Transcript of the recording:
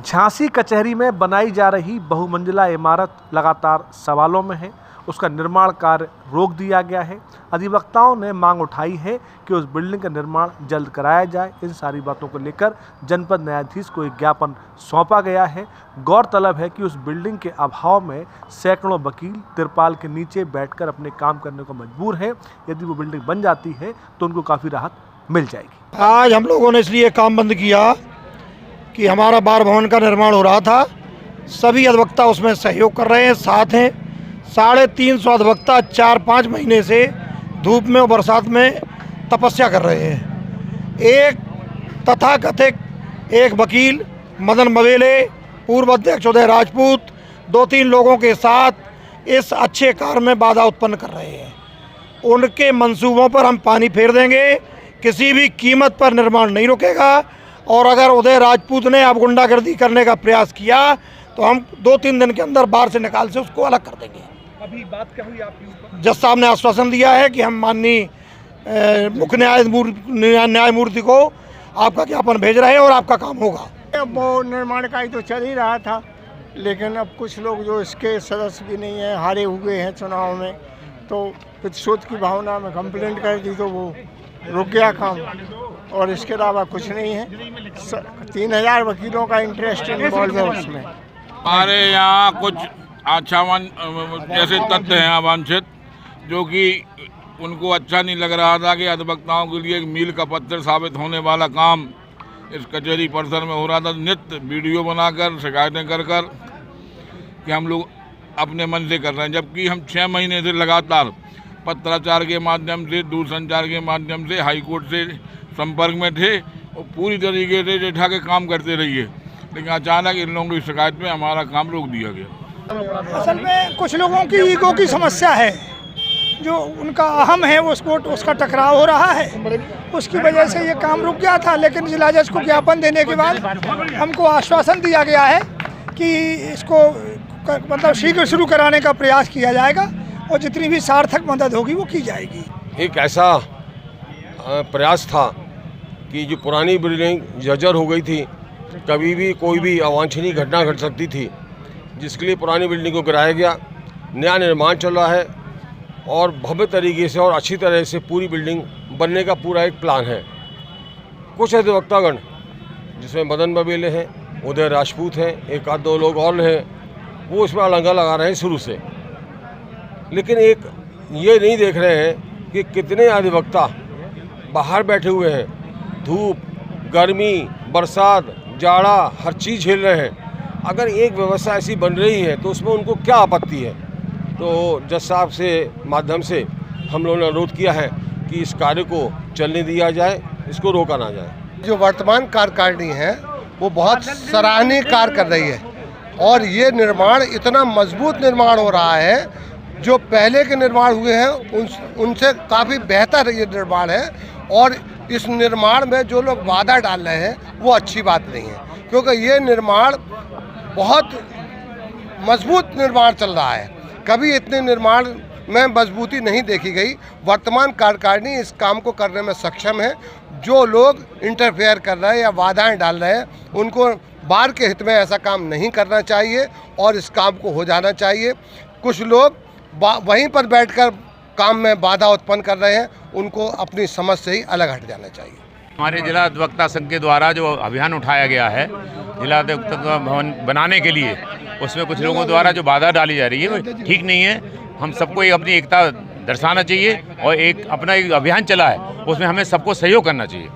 झांसी कचहरी में बनाई जा रही बहुमंजिला इमारत लगातार सवालों में है। उसका निर्माण कार्य रोक दिया गया है। अधिवक्ताओं ने मांग उठाई है कि उस बिल्डिंग का निर्माण जल्द कराया जाए। इन सारी बातों को लेकर जनपद न्यायाधीश को एक ज्ञापन सौंपा गया है। गौरतलब है कि उस बिल्डिंग के अभाव में सैकड़ों वकील तिरपाल के नीचे बैठकर अपने काम करने को मजबूर हैं। यदि वो बिल्डिंग बन जाती है तो उनको काफ़ी राहत मिल जाएगी। आज हम लोगों ने इसलिए काम बंद किया कि हमारा बार भवन का निर्माण हो रहा था। सभी अधिवक्ता उसमें सहयोग कर रहे हैं, साथ हैं। 350 अधिवक्ता 4-5 महीने से धूप में और बरसात में तपस्या कर रहे हैं। एक तथाकथित एक वकील मदन मवेले, पूर्व अध्यक्ष उदय राजपूत, 2-3 लोगों के साथ इस अच्छे कार्य में बाधा उत्पन्न कर रहे हैं। उनके मंसूबों पर हम पानी फेर देंगे। किसी भी कीमत पर निर्माण नहीं रुकेगा। और अगर उदय राजपूत ने अब गुंडागर्दी करने का प्रयास किया तो हम 2-3 दिन के अंदर बाहर से निकाल से उसको अलग कर देंगे। अभी बात क्या हुई आपके ऊपर? जज साहब ने आश्वासन दिया है कि हम मुख्य न्यायमूर्ति को आपका ज्ञापन भेज रहे हैं और आपका काम होगा। वो निर्माण का ही तो चल ही रहा था, लेकिन अब कुछ लोग जो इसके सदस्य भी नहीं हैं, हारे हुए हैं चुनाव में, तो प्रतिशोध की भावना में कंप्लेंट कर दी तो वो रुक गया काम। और इसके अलावा कुछ नहीं है। 3000 वकीलों का इंटरेस्ट इन्वॉल्व है उसमें। हमारे यहाँ कुछ आच्छावन जैसे तथ्य हैं अवांछित, जो कि उनको अच्छा नहीं लग रहा था कि अधिवक्ताओं के लिए एक मील का पत्थर साबित होने वाला काम इस कचहरी परिसर में हो रहा था। नित्य वीडियो बनाकर शिकायतें कर कि हम लोग अपने मन से कर रहे हैं, जबकि हम 6 महीने से लगातार पत्राचार के माध्यम से, दूरसंचार के माध्यम से हाईकोर्ट से संपर्क में थे और पूरी तरीके से जेठा के काम करते रहिए, लेकिन अचानक इन लोगों की शिकायत में हमारा काम रोक दिया गया। असल में कुछ लोगों की ईगो की समस्या है, जो उनका अहम है उसका टकराव हो रहा है। उसकी वजह से ये काम रुक गया था। लेकिन जिला जज को ज्ञापन देने के बाद हमको आश्वासन दिया गया है कि इसको मतलब शीघ्र शुरू कराने का प्रयास किया जाएगा और जितनी भी सार्थक मदद होगी वो की जाएगी। एक ऐसा प्रयास था कि जो पुरानी बिल्डिंग जर्जर हो गई थी, कभी भी कोई भी अवांछनीय घटना घट सकती थी, जिसके लिए पुरानी बिल्डिंग को गिराया गया। नया निर्माण चल रहा है और भव्य तरीके से और अच्छी तरह से पूरी बिल्डिंग बनने का पूरा एक प्लान है। कुछ अधिवक्तागण जिसमें मदन मवेले हैं, उदय राजपूत हैं, 1-2 लोग और हैं, वो इसमें अलंगा लगा रहे हैं शुरू से। लेकिन एक ये नहीं देख रहे हैं कि कितने अधिवक्ता बाहर बैठे हुए हैं, धूप, गर्मी, बरसात, जाड़ा, हर चीज़ झेल रहे हैं। अगर एक व्यवस्था ऐसी बन रही है तो उसमें उनको क्या आपत्ति है? तो जज साहब से माध्यम से हम लोगों ने अनुरोध किया है कि इस कार्य को चलने दिया जाए, इसको रोका ना जाए। जो वर्तमान कार्यकारिणी है वो बहुत सराहनीय कार्य कर रही है और ये निर्माण इतना मजबूत निर्माण हो रहा है, जो पहले के निर्माण हुए हैं उनसे काफ़ी बेहतर ये निर्माण है। और इस निर्माण में जो लोग बाधा डाल रहे हैं वो अच्छी बात नहीं है, क्योंकि ये निर्माण बहुत मजबूत निर्माण चल रहा है। कभी इतने निर्माण में मजबूती नहीं देखी गई। वर्तमान कार्यकारिणी इस काम को करने में सक्षम है। जो लोग इंटरफेयर कर रहे हैं या बाधाएं डाल रहे हैं, उनको बार के हित में ऐसा काम नहीं करना चाहिए और इस काम को हो जाना चाहिए। कुछ लोग वहीं पर बैठकर काम में बाधा उत्पन्न कर रहे हैं, उनको अपनी समझ से ही अलग हट जाना चाहिए। हमारे जिला अधिवक्ता संघ के द्वारा जो अभियान उठाया गया है जिला अधिवक्ता भवन बनाने के लिए, उसमें कुछ लोगों द्वारा जो बाधा डाली जा रही है वो ठीक नहीं है। हम सबको अपनी एकता दर्शाना चाहिए और एक अपना एक अभियान चला है, उसमें हमें सबको सहयोग करना चाहिए।